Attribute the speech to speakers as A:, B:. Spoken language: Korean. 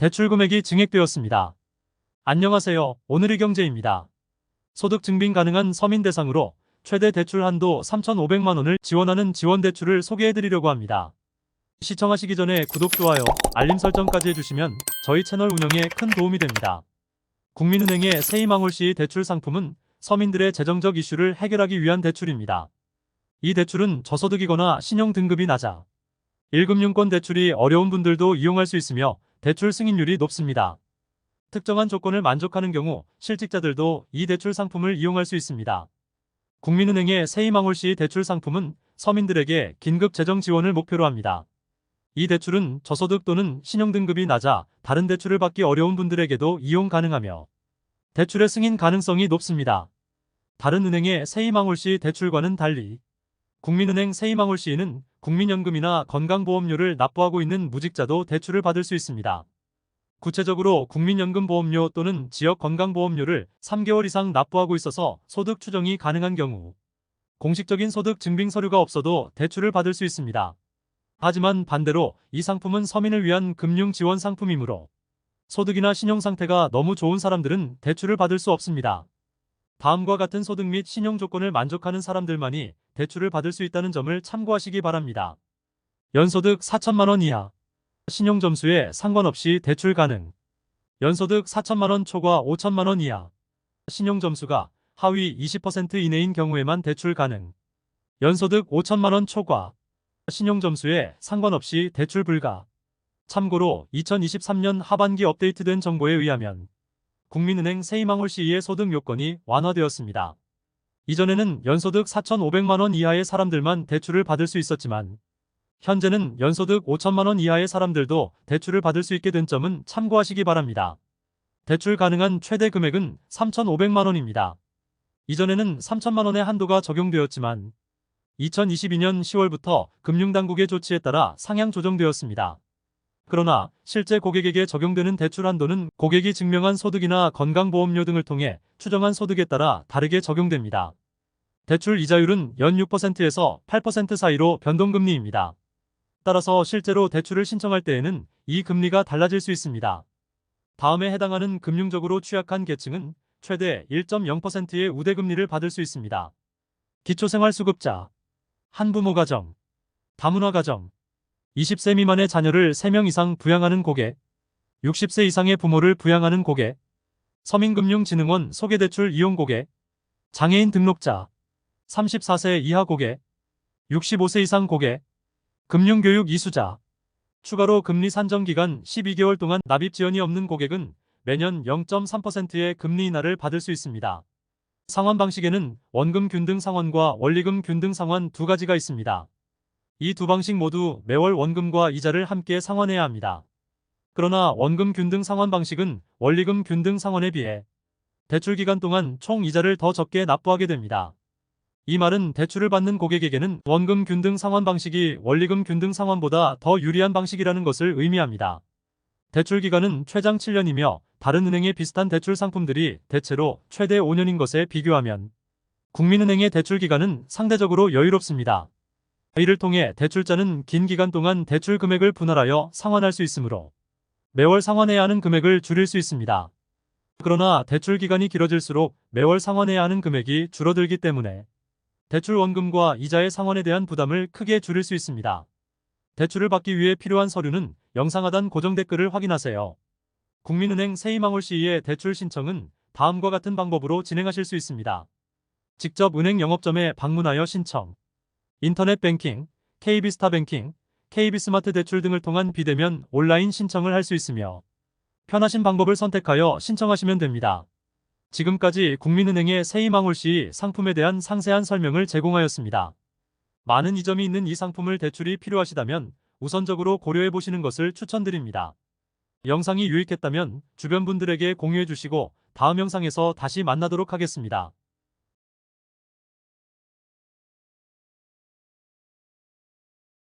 A: 대출 금액이 증액되었습니다. 안녕하세요. 오늘의 경제입니다. 소득 증빙 가능한 서민 대상으로 최대 대출 한도 3,500만 원을 지원하는 지원대출을 소개해드리려고 합니다. 시청하시기 전에 구독, 좋아요, 알림 설정까지 해주시면 저희 채널 운영에 큰 도움이 됩니다. 국민은행의 세이망홀씨 대출 상품은 서민들의 재정적 이슈를 해결하기 위한 대출입니다. 이 대출은 저소득이거나 신용 등급이 낮아 1금융권 대출이 어려운 분들도 이용할 수 있으며 대출 승인율이 높습니다. 특정한 조건을 만족하는 경우 실직자들도 이 대출 상품을 이용할 수 있습니다. 국민은행의 세이망홀씨 대출 상품은 서민들에게 긴급 재정 지원을 목표로 합니다. 이 대출은 저소득 또는 신용 등급이 낮아 다른 대출을 받기 어려운 분들에게도 이용 가능하며 대출의 승인 가능성이 높습니다. 다른 은행의 세이망홀씨 대출과는 달리 국민은행 세이망홀씨는 국민연금이나 건강보험료를 납부하고 있는 무직자도 대출을 받을 수 있습니다. 구체적으로 국민연금보험료 또는 지역건강보험료를 3개월 이상 납부하고 있어서 소득 추정이 가능한 경우 공식적인 소득 증빙 서류가 없어도 대출을 받을 수 있습니다. 하지만 반대로 이 상품은 서민을 위한 금융 지원 상품이므로 소득이나 신용 상태가 너무 좋은 사람들은 대출을 받을 수 없습니다. 다음과 같은 소득 및 신용 조건을 만족하는 사람들만이 대출을 받을 수 있다는 점을 참고하시기 바랍니다. 연소득 4천만 원 이하, 신용 점수에 상관없이 대출 가능. 연소득 4천만 원 초과 5천만 원 이하, 신용 점수가 하위 20% 이내인 경우에만 대출 가능. 연소득 5천만 원 초과, 신용 점수에 상관없이 대출 불가. 참고로 2023년 하반기 업데이트된 정보에 의하면 국민은행 세이망홀씨의 소득 요건이 완화되었습니다. 이전에는 연소득 4,500만 원 이하의 사람들만 대출을 받을 수 있었지만 현재는 연소득 5천만 원 이하의 사람들도 대출을 받을 수 있게 된 점은 참고하시기 바랍니다. 대출 가능한 최대 금액은 3,500만 원입니다. 이전에는 3천만 원의 한도가 적용되었지만 2022년 10월부터 금융당국의 조치에 따라 상향 조정되었습니다. 그러나 실제 고객에게 적용되는 대출 한도는 고객이 증명한 소득이나 건강보험료 등을 통해 추정한 소득에 따라 다르게 적용됩니다. 대출 이자율은 연 6%에서 8% 사이로 변동금리입니다. 따라서 실제로 대출을 신청할 때에는 이 금리가 달라질 수 있습니다. 다음에 해당하는 금융적으로 취약한 계층은 최대 1.0%의 우대금리를 받을 수 있습니다. 기초생활수급자, 한부모 가정, 다문화 가정, 20세 미만의 자녀를 3명 이상 부양하는 고객, 60세 이상의 부모를 부양하는 고객, 서민금융진흥원 소개대출 이용 고객, 장애인 등록자, 34세 이하 고객, 65세 이상 고객, 금융교육 이수자, 추가로 금리 산정기간 12개월 동안 납입 지연이 없는 고객은 매년 0.3%의 금리 인하를 받을 수 있습니다. 상환 방식에는 원금 균등 상환과 원리금 균등 상환 두 가지가 있습니다. 이 두 방식 모두 매월 원금과 이자를 함께 상환해야 합니다. 그러나 원금 균등 상환 방식은 원리금 균등 상환에 비해 대출 기간 동안 총 이자를 더 적게 납부하게 됩니다. 이 말은 대출을 받는 고객에게는 원금 균등 상환 방식이 원리금 균등 상환보다 더 유리한 방식이라는 것을 의미합니다. 대출 기간은 최장 7년이며 다른 은행의 비슷한 대출 상품들이 대체로 최대 5년인 것에 비교하면 국민은행의 대출 기간은 상대적으로 여유롭습니다. 이를 통해 대출자는 긴 기간 동안 대출 금액을 분할하여 상환할 수 있으므로 매월 상환해야 하는 금액을 줄일 수 있습니다. 그러나 대출 기간이 길어질수록 매월 상환해야 하는 금액이 줄어들기 때문에 대출 원금과 이자의 상환에 대한 부담을 크게 줄일 수 있습니다. 대출을 받기 위해 필요한 서류는 영상 하단 고정 댓글을 확인하세요. 국민은행 세이망홀씨의 대출 신청은 다음과 같은 방법으로 진행하실 수 있습니다. 직접 은행 영업점에 방문하여 신청, 인터넷 뱅킹, KB스타뱅킹, KB스마트 대출 등을 통한 비대면 온라인 신청을 할 수 있으며 편하신 방법을 선택하여 신청하시면 됩니다. 지금까지 국민은행의 세이망홀씨 상품에 대한 상세한 설명을 제공하였습니다. 많은 이점이 있는 이 상품을 대출이 필요하시다면 우선적으로 고려해 보시는 것을 추천드립니다. 영상이 유익했다면 주변 분들에게 공유해 주시고 다음 영상에서 다시 만나도록 하겠습니다.